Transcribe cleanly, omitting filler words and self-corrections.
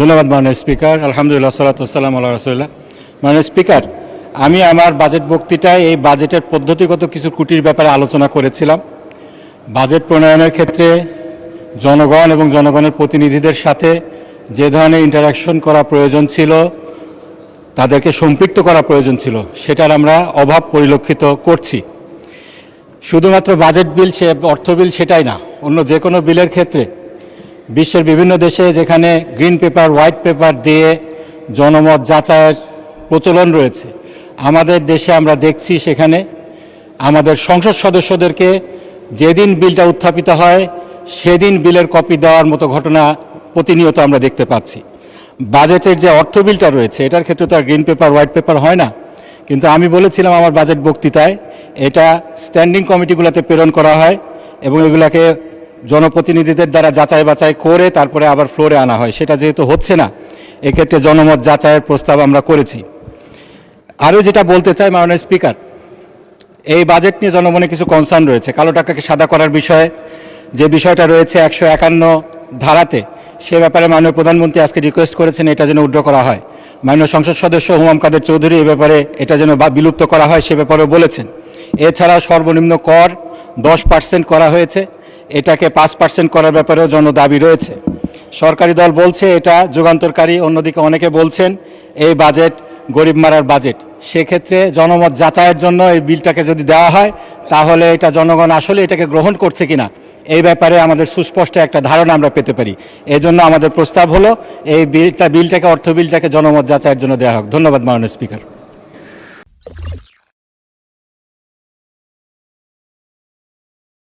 ধন্যবাদ মাননীয় স্পিকার। আলহামদুলিল্লাহ, সালাতু ওয়াসসালামু আলা রাসূলিল্লাহ। মাননীয় স্পিকার, আমি আমার বাজেট বক্তৃতায় এই বাজেটের পদ্ধতিগত কিছু ত্রুটির ব্যাপারে আলোচনা করেছিলাম। বাজেট প্রণয়নের ক্ষেত্রে জনগণ এবং জনগণের প্রতিনিধিদের সাথে যে ধরনের ইন্টারাকশন করা প্রয়োজন ছিল, তাদেরকে সম্পৃক্ত করা প্রয়োজন ছিল, সেটার আমরা অভাব পরিলক্ষিত করছি। শুধুমাত্র বাজেট বিল, অর্থ বিল সেটাই না, অন্য যে কোনো বিলের ক্ষেত্রে বিশ্বের বিভিন্ন দেশে যেখানে গ্রিন পেপার, হোয়াইট পেপার দিয়ে জনমত যাচাইয়ের প্রচলন রয়েছে, আমাদের দেশে আমরা দেখছি সেখানে আমাদের সংসদ সদস্যদেরকে যেদিন বিলটা উত্থাপিত হয় সেদিন বিলের কপি দেওয়ার মতো ঘটনা প্রতিনিয়ত আমরা দেখতে পাচ্ছি। বাজেটের যে অর্থ বিলটা রয়েছে এটার ক্ষেত্রে তো আর গ্রিন পেপার, হোয়াইট পেপার হয় না, কিন্তু আমি বলেছিলাম আমার বাজেট বক্তৃতায় এটা স্ট্যান্ডিং কমিটিগুলোতে প্রেরণ করা হয় এবং এগুলাকে জনপ্রতিনিধিদের দ্বারা যাচাই বাছাই করে তারপরে আবার ফ্লোরে আনা হয়। সেটা যেহেতু হচ্ছে না, এক্ষেত্রে জনমত যাচাইয়ের প্রস্তাব আমরা করেছি। আরও যেটা বলতে চাই মাননীয় স্পিকার, এই বাজেট নিয়ে জনমনে কিছু কনসার্ন রয়েছে। কালো টাকাকে সাদা করার বিষয়ে যে বিষয়টা রয়েছে 151 ধারাতে, সে ব্যাপারে মাননীয় প্রধানমন্ত্রী আজকে রিকোয়েস্ট করেছেন এটা যেন উইথড্র করা হয়। মাননীয় সংসদ সদস্য হুমাম কাদের চৌধুরী এ ব্যাপারে এটা যেন বিলুপ্ত করা হয় সে ব্যাপারেও বলেছেন। এছাড়াও সর্বনিম্ন কর 10% করা হয়েছে, এটাকে 5% করার ব্যাপারেও জনদাবি রয়েছে। সরকারি দল বলছে এটা যুগান্তরকারী, অন্যদিকে অনেকে বলছেন এই বাজেট গরিব মারার বাজেট। সেক্ষেত্রে জনমত যাচাইয়ের জন্য এই বিলটাকে যদি দেওয়া হয় তাহলে এটা জনগণ আসলে এটাকে গ্রহণ করছে কিনা এই ব্যাপারে আমাদের সুস্পষ্ট একটা ধারণা আমরা পেতে পারি। এজন্য আমাদের প্রস্তাব হলো এই বিলটাকে, অর্থ বিলটাকে জনমত যাচাইয়ের জন্য দেওয়া হোক। ধন্যবাদ মাননীয় স্পিকার।